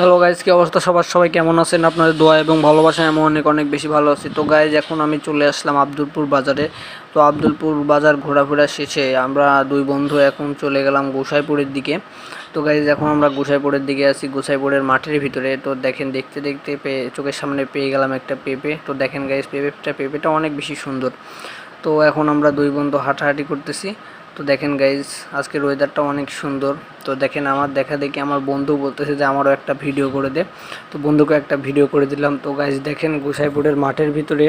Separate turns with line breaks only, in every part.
Hello guys, কি অবস্থা সবার? সবাই কেমন আছেন? আপনাদের দোয়া এবং ভালোবাসা আমি অনেক অনেক বেশি ভালো আছি। তো গাইজ, এখন আমি চলে আসলাম আব্দুলপুর বাজারে। তো আব্দুলপুর বাজার ঘোরাফেরা শেষে আমরা দুই বন্ধু এখন চলে গেলাম গোসাইপুরের দিকে। তো গাইজ, এখন আমরা গোসাইপুরের দিকে আছি, গোসাইপুরের মাঠের ভিতরে। তো দেখেন, দেখতে দেখতে চোখের সামনে পেয়ে গেলাম একটা পেঁপে। তো দেখেন গাইজ, পেঁপেটা অনেক বেশি সুন্দর। তো এখন আমরা দুই বন্ধু হাঁটাহাঁটি করতেছি। তো দেখেন গাইজ, আজকের ওয়েদারটা অনেক সুন্দর। তো দেখেন, আমার দেখা দেখি আমার বন্ধু বলতেছে যে আমারও একটা ভিডিও করে দে। তো বন্ধুকে একটা ভিডিও করে দিলাম। তো গাইজ দেখেন, গোসাইপুরের মাঠের ভিতরে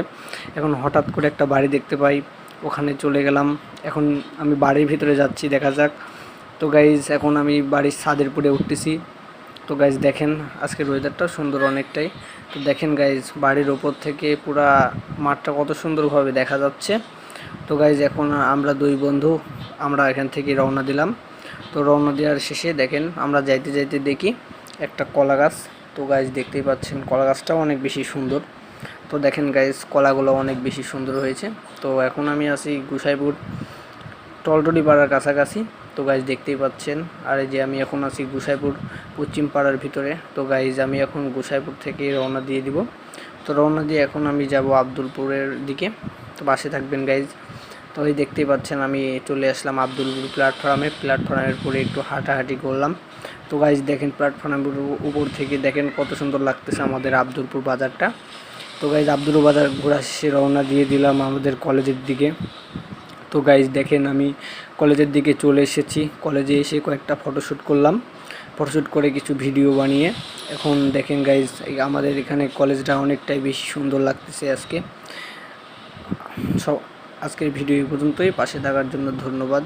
এখন হঠাৎ করে একটা বাড়ি দেখতে পাই, ওখানে চলে গেলাম। এখন আমি বাড়ির ভিতরে যাচ্ছি, দেখা যাক। তো গাইজ, এখন আমি বাড়ির ছাদের উপরে উঠতেছি। তো গাইজ দেখেন, আজকের ওয়েদারটা সুন্দর অনেকটাই। তো দেখেন গাইজ, বাড়ির ওপর থেকে পুরা মাঠটা কত সুন্দরভাবে দেখা যাচ্ছে। তো গাইজ, এখন আমরা দুই বন্ধু আমরা এখান থেকে রওনা দিলাম। তো রওনা দেওয়ার শেষে দেখেন, আমরা যাইতে যাইতে দেখি একটা কলা গাছ। তো গাইজ দেখতেই পাচ্ছেন, কলা গাছটাও অনেক বেশি সুন্দর। তো দেখেন গাইজ, কলাগুলো অনেক বেশি সুন্দর হয়েছে। তো এখন আমি আছি গোসাইপুর টলটলি পাড়ার কাছাকাছি। তো গাইজ দেখতেই পাচ্ছেন, আর এই যে আমি এখন আছি গোসাইপুর পশ্চিম পাড়ার ভিতরে। তো গাইজ, আমি এখন গোসাইপুর থেকে রওনা দিয়ে দিব। তো রওনা দিয়ে এখন আমি যাব আব্দুলপুরের দিকে। তো পাশে থাকবেন গাইজ। তো এই দেখতেই পাচ্ছেন, আমি চলে আসলাম আব্দুলপুর প্ল্যাটফর্মের পরে একটু হাঁটাহাঁটি করলাম। তো গাইজ দেখেন, প্ল্যাটফর্মের উপর থেকে দেখেন কত সুন্দর লাগতেছে আমাদের আব্দুলপুর বাজারটা। তো গাইজ, আব্দুলপুর বাজার ঘোরা শেষে রওনা দিয়ে দিলাম আমাদের কলেজের দিকে। তো গাইজ দেখেন, আমি কলেজের দিকে চলে এসেছি। কলেজে এসে কয়েকটা ফটোশ্যুট করলাম, ফটোশ্যুট করে কিছু ভিডিও বানিয়ে এখন দেখেন গাইজ, আমাদের এখানে কলেজটা অনেকটাই বেশি সুন্দর লাগতেছে আজকে। সব আজকের ভিডিও এই পর্যন্তই। পাশে থাকার জন্য ধন্যবাদ।